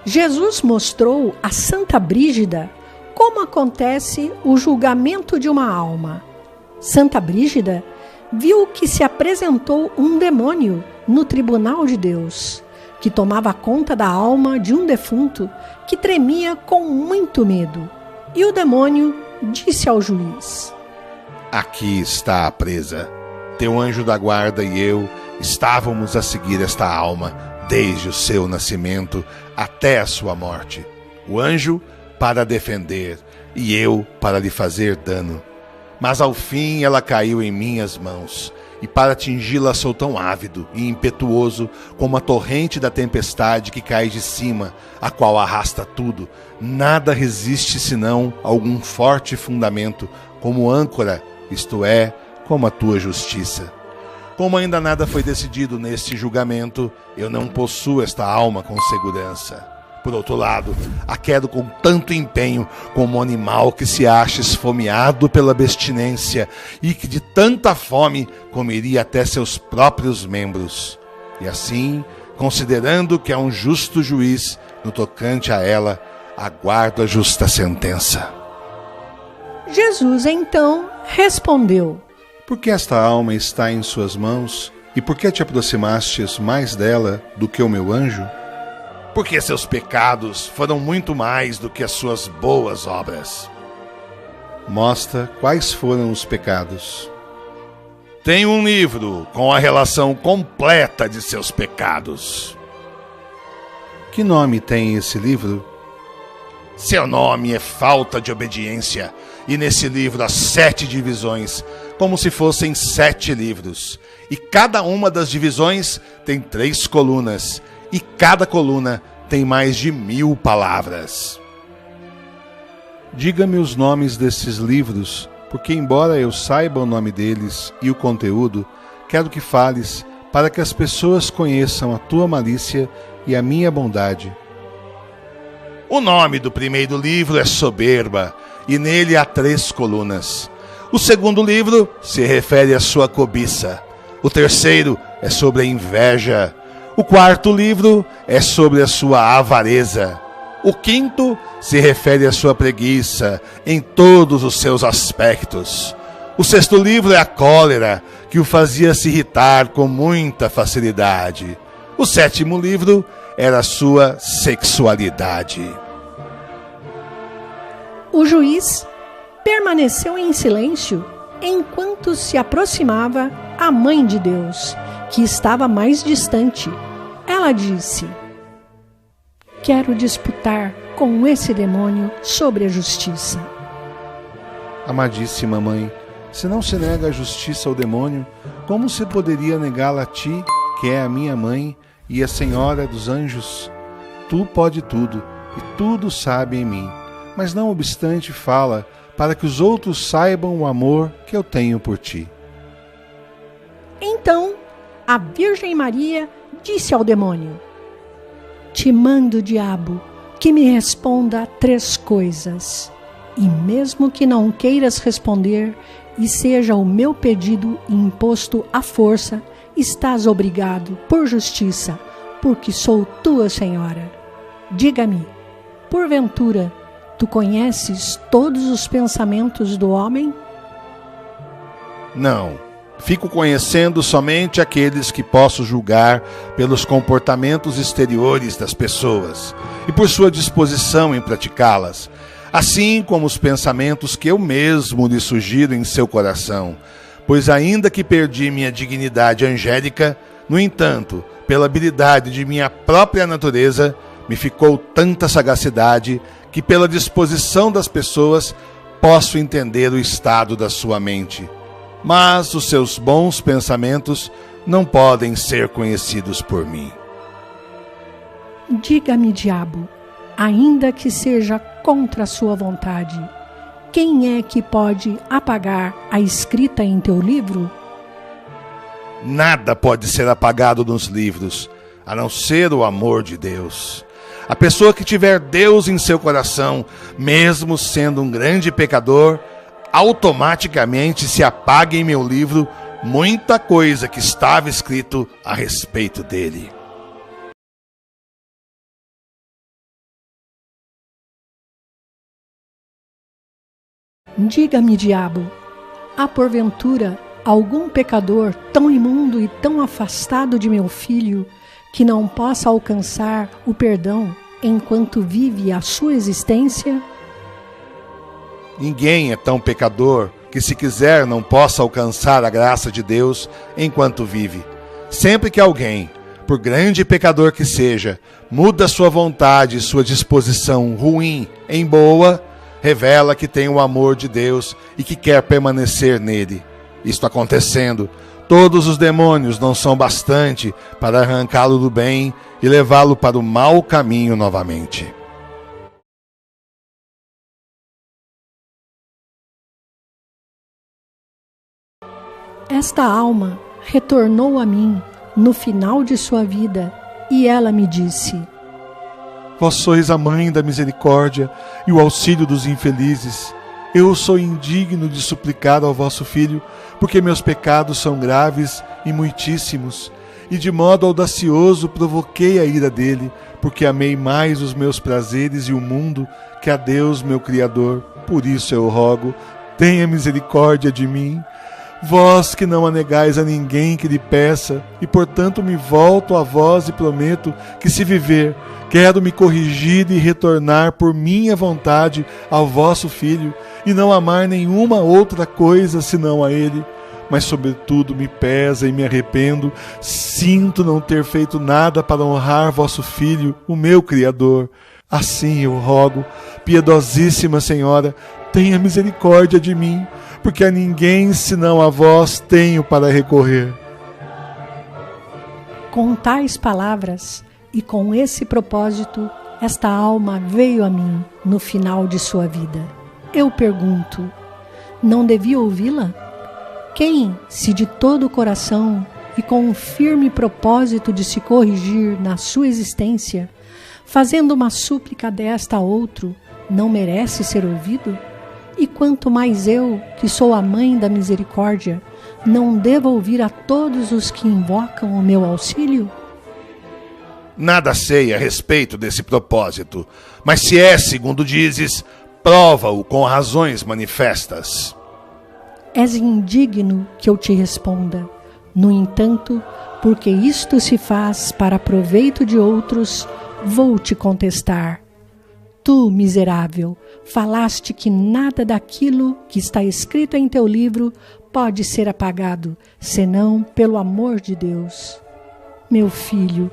Jesus mostrou a Santa Brígida como acontece o julgamento de uma alma. Santa Brígida viu que se apresentou um demônio no tribunal de Deus, que tomava conta da alma de um defunto que tremia com muito medo. E o demônio disse ao juiz: Aqui está a presa. Teu anjo da guarda e eu estávamos a seguir esta alma desde o seu nascimento até a sua morte. O anjo para defender e eu para lhe fazer dano. Mas ao fim ela caiu em minhas mãos, e para atingi-la sou tão ávido e impetuoso como a torrente da tempestade que cai de cima, a qual arrasta tudo. Nada resiste senão algum forte fundamento, como âncora, isto é, como a tua justiça. Como ainda nada foi decidido neste julgamento, eu não possuo esta alma com segurança. Por outro lado, a quero com tanto empenho como um animal que se acha esfomeado pela abstinência e que de tanta fome comeria até seus próprios membros. E assim, considerando que é um justo juiz no tocante a ela, aguardo a justa sentença. Jesus então respondeu: Por que esta alma está em suas mãos e por que te aproximastes mais dela do que o meu anjo? Porque seus pecados foram muito mais do que as suas boas obras. Mostra quais foram os pecados. Tenho um livro com a relação completa de seus pecados. Que nome tem esse livro? Seu nome é Falta de Obediência, e nesse livro há 7 divisões, como se fossem 7 livros. E cada uma das divisões tem 3 colunas, e cada coluna tem mais de 1000 palavras. Diga-me os nomes desses livros, porque embora eu saiba o nome deles e o conteúdo, quero que fales para que as pessoas conheçam a tua malícia e a minha bondade. O nome do primeiro livro é Soberba, e nele há 3 colunas. O segundo livro se refere à sua cobiça. O terceiro é sobre a inveja. O quarto livro é sobre a sua avareza. O quinto se refere à sua preguiça em todos os seus aspectos. O sexto livro é a cólera, que o fazia se irritar com muita facilidade. O sétimo livro era a sua sexualidade. O juiz permaneceu em silêncio enquanto se aproximava a Mãe de Deus, que estava mais distante. Ela disse: Quero disputar com esse demônio sobre a justiça. Amadíssima Mãe, se não se nega a justiça ao demônio, como se poderia negá-la a ti, que é a minha mãe e a Senhora dos anjos? Tu pode tudo, e tudo sabe em mim, mas não obstante fala, para que os outros saibam o amor que eu tenho por ti. Então, a Virgem Maria disse ao demônio: Te mando, diabo, que me responda 3 coisas. E mesmo que não queiras responder e seja o meu pedido imposto à força, estás obrigado por justiça, porque sou tua Senhora. Diga-me, porventura, tu conheces todos os pensamentos do homem? Não, fico conhecendo somente aqueles que posso julgar pelos comportamentos exteriores das pessoas e por sua disposição em praticá-las, assim como os pensamentos que eu mesmo lhe sugiro em seu coração, pois ainda que perdi minha dignidade angélica, no entanto, pela habilidade de minha própria natureza, me ficou tanta sagacidade que pela disposição das pessoas posso entender o estado da sua mente. Mas os seus bons pensamentos não podem ser conhecidos por mim. Diga-me, diabo, ainda que seja contra a sua vontade, quem é que pode apagar a escrita em teu livro? Nada pode ser apagado nos livros, a não ser o amor de Deus. A pessoa que tiver Deus em seu coração, mesmo sendo um grande pecador, automaticamente se apaga em meu livro muita coisa que estava escrito a respeito dele. Diga-me, diabo, há porventura algum pecador tão imundo e tão afastado de meu filho que não possa alcançar o perdão enquanto vive a sua existência? Ninguém é tão pecador que, se quiser, não possa alcançar a graça de Deus enquanto vive. Sempre que alguém, por grande pecador que seja, muda sua vontade e sua disposição ruim em boa, revela que tem o amor de Deus e que quer permanecer nele. Isto acontecendo, todos os demônios não são bastante para arrancá-lo do bem e levá-lo para o mau caminho novamente. Esta alma retornou a mim no final de sua vida, e ela me disse: Vós sois a mãe da misericórdia e o auxílio dos infelizes. Eu sou indigno de suplicar ao vosso filho, porque meus pecados são graves e muitíssimos, e de modo audacioso provoquei a ira dele, porque amei mais os meus prazeres e o mundo que a Deus, meu Criador. Por isso eu rogo, tenha misericórdia de mim. Vós que não a negais a ninguém que lhe peça, e portanto me volto a vós e prometo que, se viver, quero me corrigir e retornar por minha vontade ao vosso filho, e não amar nenhuma outra coisa senão a ele. Mas sobretudo me pesa e me arrependo, sinto não ter feito nada para honrar vosso filho, o meu Criador. Assim eu rogo, piedosíssima Senhora, tenha misericórdia de mim, porque a ninguém senão a vós tenho para recorrer. Com tais palavras e com esse propósito, esta alma veio a mim no final de sua vida. Eu pergunto, não devia ouvi-la? Quem, se de todo o coração e com um firme propósito de se corrigir na sua existência, fazendo uma súplica desta a outro, não merece ser ouvido? E quanto mais eu, que sou a mãe da misericórdia, não devo ouvir a todos os que invocam o meu auxílio? Nada sei a respeito desse propósito, mas se é segundo dizes, prova-o com razões manifestas. És indigno que eu te responda. No entanto, porque isto se faz para proveito de outros, vou te contestar. Tu, miserável, falaste que nada daquilo que está escrito em teu livro pode ser apagado, senão pelo amor de Deus. Meu filho,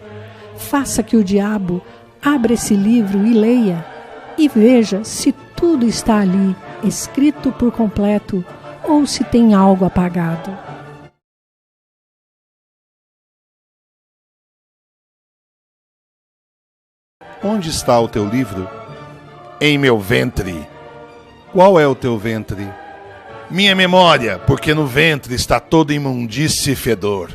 faça que o diabo abra esse livro e leia, e veja se tudo está ali, escrito por completo, ou se tem algo apagado. Onde está o teu livro? Em meu ventre. Qual é o teu ventre? Minha memória, porque no ventre está toda imundície e fedor.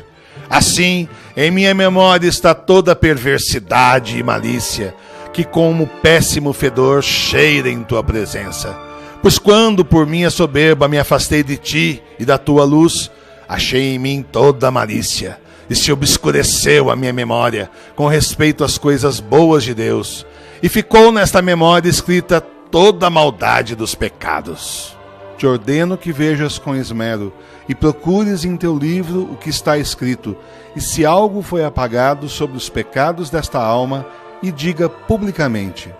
Assim, em minha memória está toda perversidade e malícia, que como péssimo fedor cheira em tua presença. Pois quando por minha soberba me afastei de ti e da tua luz, achei em mim toda a malícia, e se obscureceu a minha memória com respeito às coisas boas de Deus, e ficou nesta memória escrita toda a maldade dos pecados. Te ordeno que vejas com esmero e procures em teu livro o que está escrito, e se algo foi apagado sobre os pecados desta alma, e diga publicamente: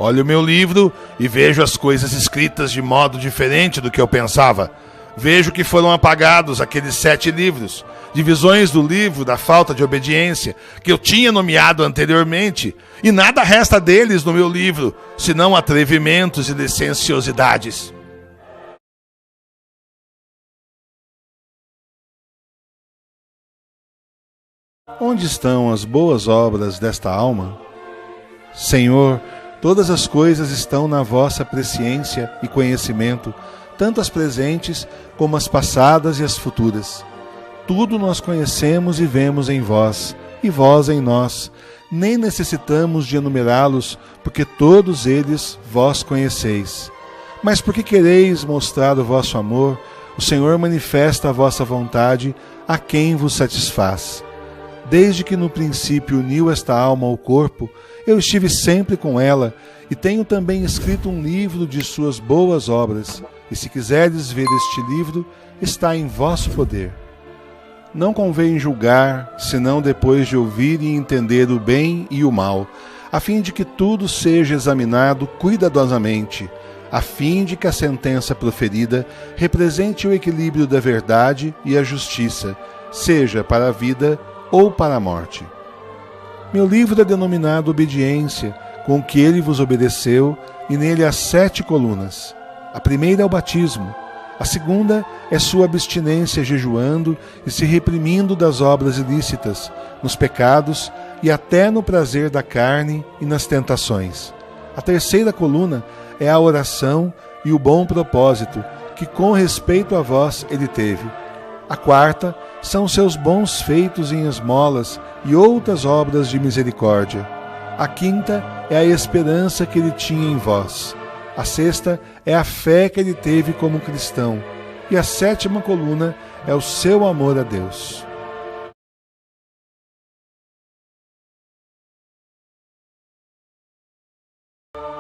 olho o meu livro e vejo as coisas escritas de modo diferente do que eu pensava. Vejo que foram apagados aqueles 7 livros, divisões do livro da falta de obediência, que eu tinha nomeado anteriormente, e nada resta deles no meu livro, senão atrevimentos e licenciosidades. Onde estão as boas obras desta alma? Senhor, todas as coisas estão na vossa presciência e conhecimento, tanto as presentes como as passadas e as futuras. Tudo nós conhecemos e vemos em vós, e vós em nós. Nem necessitamos de enumerá-los, porque todos eles vós conheceis. Mas porque quereis mostrar o vosso amor, o Senhor manifesta a vossa vontade a quem vos satisfaz. Desde que no princípio uniu esta alma ao corpo, eu estive sempre com ela, e tenho também escrito um livro de suas boas obras, e se quiserdes ver este livro, está em vosso poder. Não convém julgar, senão depois de ouvir e entender o bem e o mal, a fim de que tudo seja examinado cuidadosamente, a fim de que a sentença proferida represente o equilíbrio da verdade e a justiça, seja para a vida ou para a morte. Meu livro é denominado Obediência, com que ele vos obedeceu, e nele há 7 colunas. A primeira é o batismo, a segunda é sua abstinência jejuando e se reprimindo das obras ilícitas, nos pecados e até no prazer da carne e nas tentações. A terceira coluna é a oração e o bom propósito, que com respeito a vós ele teve. A quarta são seus bons feitos em esmolas e outras obras de misericórdia. A quinta é a esperança que ele tinha em vós. A sexta é a fé que ele teve como cristão. E a 7ª coluna é o seu amor a Deus.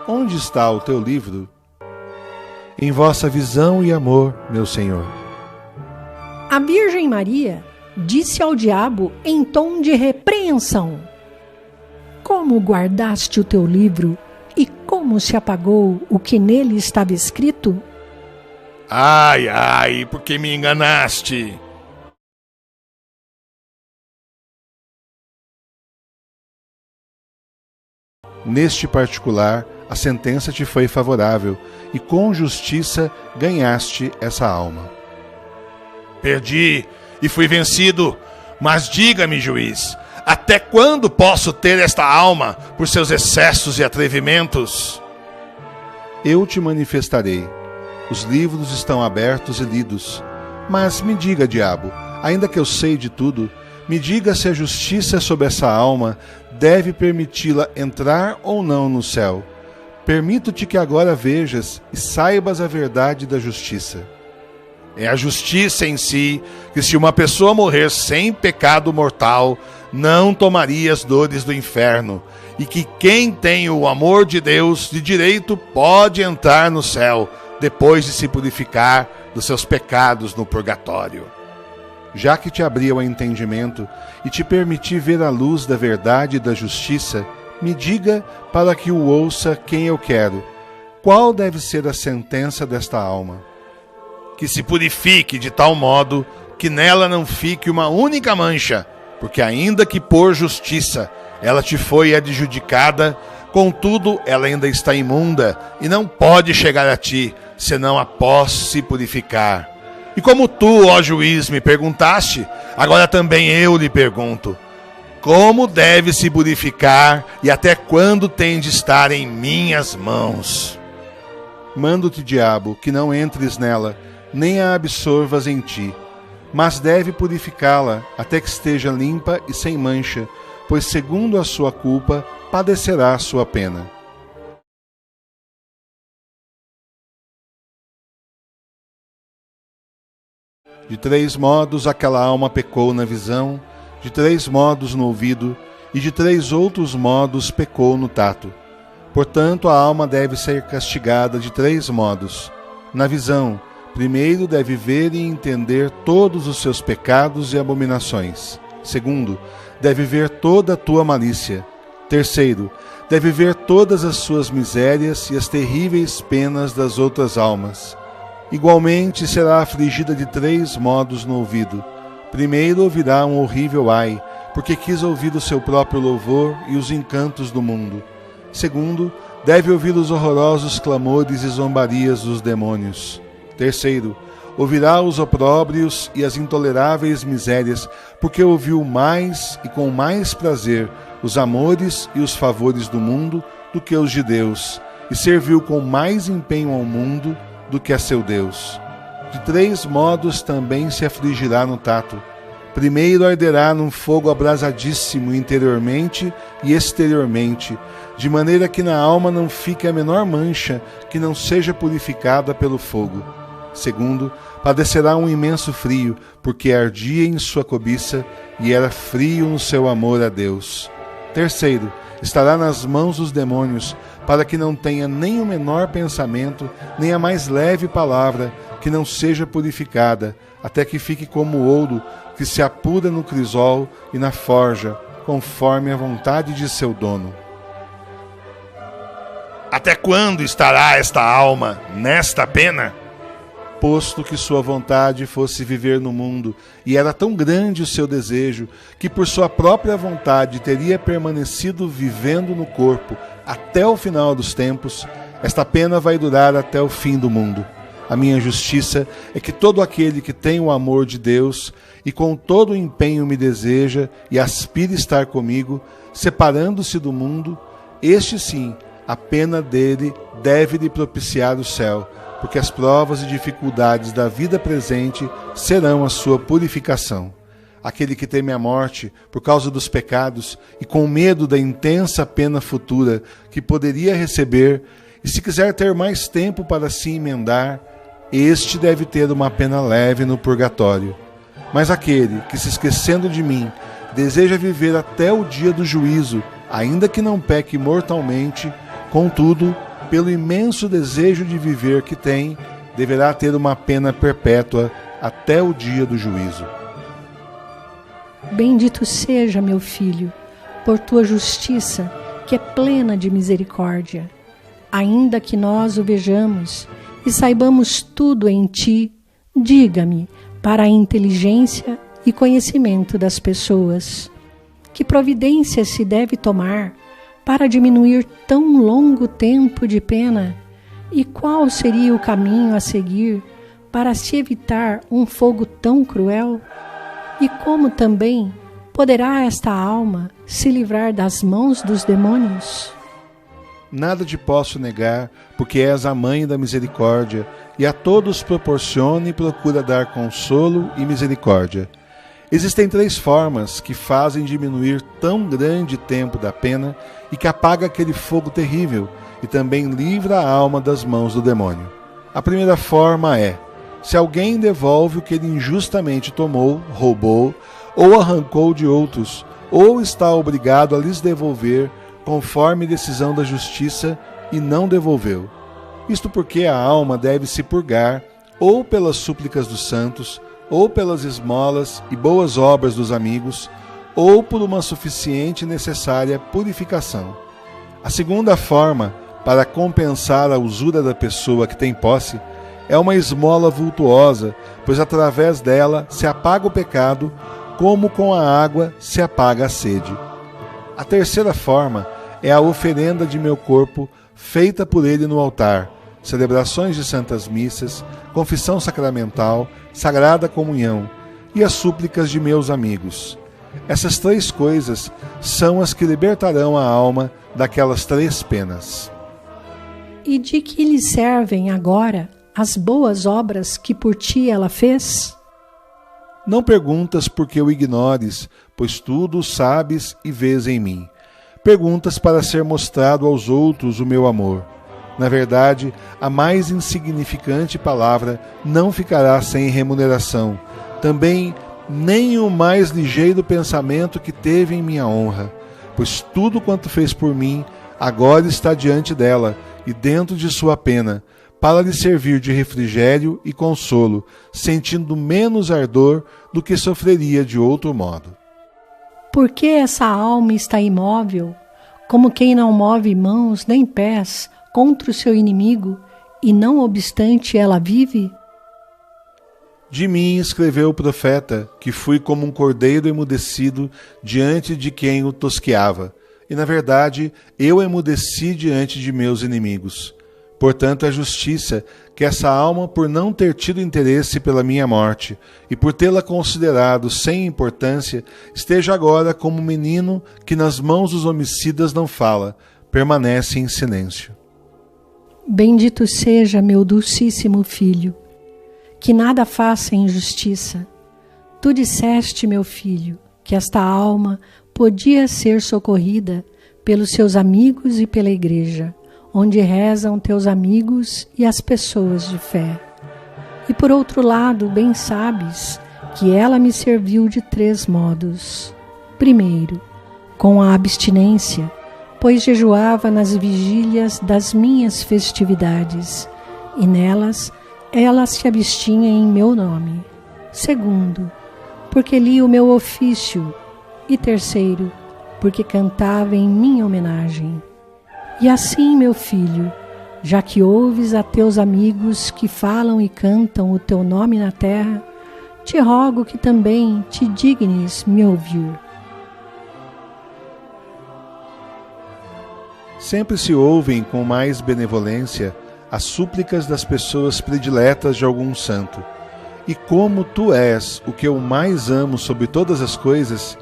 Onde está o teu livro? Em vossa visão e amor, meu Senhor. A Virgem Maria disse ao diabo em tom de repreensão: Como guardaste o teu livro e como se apagou o que nele estava escrito? Ai, ai, por que me enganaste? Neste particular, a sentença te foi favorável, e com justiça ganhaste essa alma. Perdi e fui vencido, mas diga-me, juiz, até quando posso ter esta alma por seus excessos e atrevimentos? Eu te manifestarei. Os livros estão abertos e lidos. Mas me diga, diabo, ainda que eu sei de tudo, me diga se a justiça sobre essa alma deve permiti-la entrar ou não no céu. Permito-te que agora vejas e saibas a verdade da justiça. É a justiça em si que, se uma pessoa morrer sem pecado mortal, não tomaria as dores do inferno, e que quem tem o amor de Deus de direito pode entrar no céu, depois de se purificar dos seus pecados no purgatório. Já que te abri o entendimento e te permiti ver a luz da verdade e da justiça, me diga, para que o ouça quem eu quero, qual deve ser a sentença desta alma? Que se purifique de tal modo que nela não fique uma única mancha, porque ainda que por justiça ela te foi adjudicada, contudo ela ainda está imunda e não pode chegar a ti, senão após se purificar. E como tu, ó juiz, me perguntaste, agora também eu lhe pergunto: como deve se purificar e até quando tem de estar em minhas mãos? Mando-te, diabo, que não entres nela, nem a absorvas em ti, mas deve purificá-la até que esteja limpa e sem mancha, pois segundo a sua culpa padecerá a sua pena. De 3 modos aquela alma pecou na visão, de 3 modos no ouvido, e de 3 outros modos pecou no tato. Portanto, a alma deve ser castigada de 3 modos. Na visão, primeiro deve ver e entender todos os seus pecados e abominações. Segundo, deve ver toda a tua malícia. Terceiro, deve ver todas as suas misérias e as terríveis penas das outras almas. Igualmente será afligida de 3 modos no ouvido. Primeiro ouvirá um horrível ai, porque quis ouvir o seu próprio louvor e os encantos do mundo. Segundo, deve ouvir os horrorosos clamores e zombarias dos demônios. Terceiro, ouvirá os opróbrios e as intoleráveis misérias, porque ouviu mais e com mais prazer os amores e os favores do mundo do que os de Deus, e serviu com mais empenho ao mundo do que a seu Deus. De 3 modos também se afligirá no tato. Primeiro arderá num fogo abrasadíssimo interiormente e exteriormente, de maneira que na alma não fique a menor mancha que não seja purificada pelo fogo. Segundo, padecerá um imenso frio, porque ardia em sua cobiça e era frio no seu amor a Deus. Terceiro, estará nas mãos dos demônios, para que não tenha nem o menor pensamento, nem a mais leve palavra que não seja purificada, até que fique como o ouro que se apura no crisol e na forja, conforme a vontade de seu dono. Até quando estará esta alma nesta pena? Posto que sua vontade fosse viver no mundo, e era tão grande o seu desejo, que por sua própria vontade teria permanecido vivendo no corpo até o final dos tempos, esta pena vai durar até o fim do mundo. A minha justiça é que todo aquele que tem o amor de Deus e com todo o empenho me deseja e aspira estar comigo, separando-se do mundo, este sim, a pena dele deve lhe propiciar o céu, porque as provas e dificuldades da vida presente serão a sua purificação. Aquele que teme a morte por causa dos pecados e com medo da intensa pena futura que poderia receber, e se quiser ter mais tempo para se emendar, este deve ter uma pena leve no purgatório. Mas aquele que, se esquecendo de mim, deseja viver até o dia do juízo, ainda que não peque mortalmente, contudo, pelo imenso desejo de viver que tem, deverá ter uma pena perpétua até o dia do juízo. Bendito seja, meu filho, por tua justiça, que é plena de misericórdia. Ainda que nós o vejamos e saibamos tudo em ti, diga-me, para a inteligência e conhecimento das pessoas, que providência se deve tomar para diminuir tão longo tempo de pena, e qual seria o caminho a seguir para se evitar um fogo tão cruel? E como também poderá esta alma se livrar das mãos dos demônios? Nada te posso negar, porque és a mãe da misericórdia, e a todos proporciona e procura dar consolo e misericórdia. Existem 3 formas que fazem diminuir tão grande tempo da pena e que apaga aquele fogo terrível e também livra a alma das mãos do demônio. A primeira forma é: se alguém devolve o que ele injustamente tomou, roubou ou arrancou de outros, ou está obrigado a lhes devolver conforme decisão da justiça e não devolveu. Isto porque a alma deve se purgar ou pelas súplicas dos santos, ou pelas esmolas e boas obras dos amigos, ou por uma suficiente e necessária purificação. A segunda forma, para compensar a usura da pessoa que tem posse, é uma esmola vultuosa, pois através dela se apaga o pecado, como com a água se apaga a sede. A terceira forma é a oferenda de meu corpo, feita por ele no altar, celebrações de santas missas, confissão sacramental, sagrada comunhão e as súplicas de meus amigos. Essas 3 coisas são as que libertarão a alma daquelas 3 penas. E de que lhe servem agora as boas obras que por ti ela fez? Não perguntas porque o ignores, pois tudo sabes e vês em mim. Perguntas para ser mostrado aos outros o meu amor. Na verdade, a mais insignificante palavra não ficará sem remuneração. Também nem o mais ligeiro pensamento que teve em minha honra, pois tudo quanto fez por mim agora está diante dela e dentro de sua pena, para lhe servir de refrigério e consolo, sentindo menos ardor do que sofreria de outro modo. Por que essa alma está imóvel, como quem não move mãos nem pés contra o seu inimigo, e não obstante ela vive? De mim escreveu o profeta, que fui como um cordeiro emudecido diante de quem o tosqueava, e na verdade eu emudeci diante de meus inimigos. Portanto, é justiça que essa alma, por não ter tido interesse pela minha morte e por tê-la considerado sem importância, esteja agora como um menino que nas mãos dos homicidas não fala, permanece em silêncio. Bendito seja meu dulcíssimo filho, que nada faça injustiça. Tu disseste, meu filho, que esta alma podia ser socorrida pelos seus amigos e pela igreja, onde rezam teus amigos e as pessoas de fé. E por outro lado, bem sabes que ela me serviu de 3 modos. Primeiro, com a abstinência, pois jejuava nas vigílias das minhas festividades, e nelas ela se abstinha em meu nome. Segundo, porque li o meu ofício. E terceiro, porque cantava em minha homenagem. E assim, meu filho, já que ouves a teus amigos que falam e cantam o teu nome na terra, te rogo que também te dignes me ouvir. Sempre se ouvem com mais benevolência as súplicas das pessoas prediletas de algum santo. E como tu és o que eu mais amo sobre todas as coisas,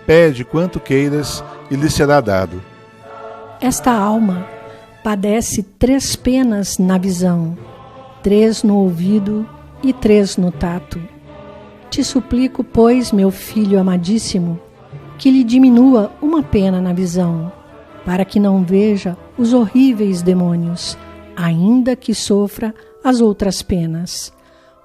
pede quanto queiras e lhe será dado. Esta alma padece 3 penas na visão, 3 no ouvido e 3 no tato. Te suplico, pois, meu filho amadíssimo, que lhe diminua uma pena na visão, para que não veja os horríveis demônios, ainda que sofra as outras penas.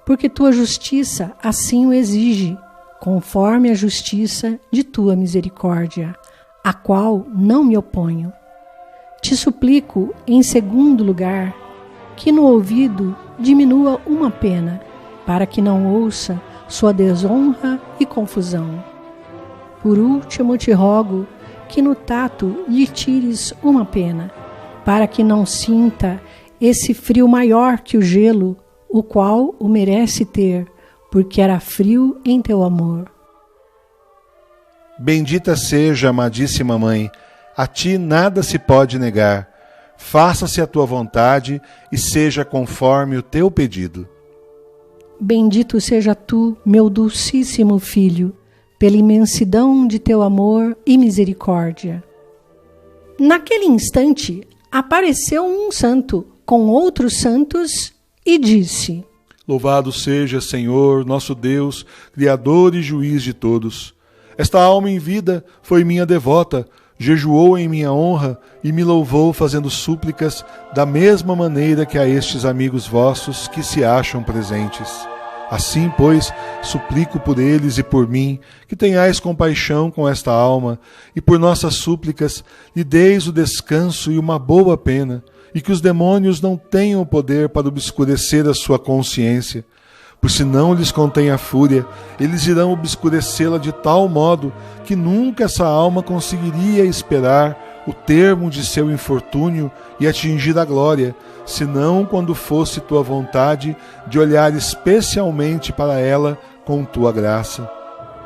Porque tua justiça assim o exige, conforme a justiça de tua misericórdia, a qual não me oponho. Te suplico, em segundo lugar, que no ouvido diminua uma pena, para que não ouça sua desonra e confusão. Por último, te rogo que no tato lhe tires uma pena, para que não sinta esse frio maior que o gelo, o qual o merece ter, porque era frio em teu amor. Bendita seja, amadíssima Mãe, a ti nada se pode negar. Faça-se a tua vontade e seja conforme o teu pedido. Bendito seja tu, meu dulcíssimo Filho, pela imensidão de teu amor e misericórdia. Naquele instante, apareceu um santo com outros santos e disse: Louvado seja, Senhor, nosso Deus, Criador e Juiz de todos. Esta alma em vida foi minha devota, jejuou em minha honra e me louvou fazendo súplicas da mesma maneira que a estes amigos vossos que se acham presentes. Assim, pois, suplico por eles e por mim, que tenhais compaixão com esta alma, e por nossas súplicas lhe deis o descanso e uma boa pena, e que os demônios não tenham poder para obscurecer a sua consciência. Por se não lhes contém a fúria, eles irão obscurecê-la de tal modo que nunca essa alma conseguiria esperar o termo de seu infortúnio e atingir a glória, senão quando fosse tua vontade de olhar especialmente para ela com tua graça.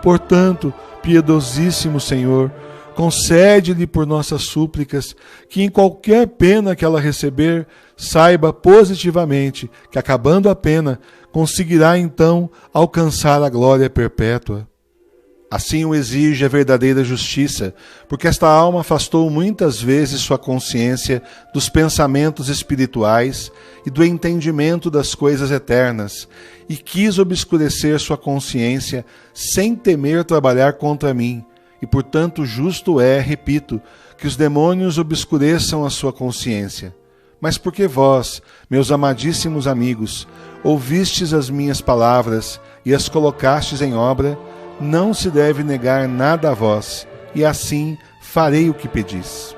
Portanto, piedosíssimo Senhor, concede-lhe por nossas súplicas que em qualquer pena que ela receber, saiba positivamente que, acabando a pena, conseguirá então alcançar a glória perpétua. Assim o exige a verdadeira justiça, porque esta alma afastou muitas vezes sua consciência dos pensamentos espirituais e do entendimento das coisas eternas, e quis obscurecer sua consciência sem temer trabalhar contra mim, e portanto justo é, repito, que os demônios obscureçam a sua consciência. Mas porque vós, meus amadíssimos amigos, ouvistes as minhas palavras e as colocastes em obra, não se deve negar nada a vós, e assim farei o que pedis.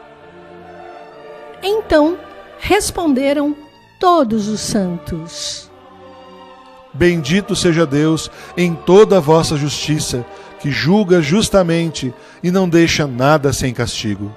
Então responderam todos os santos: Bendito seja Deus em toda a vossa justiça, que julga justamente e não deixa nada sem castigo.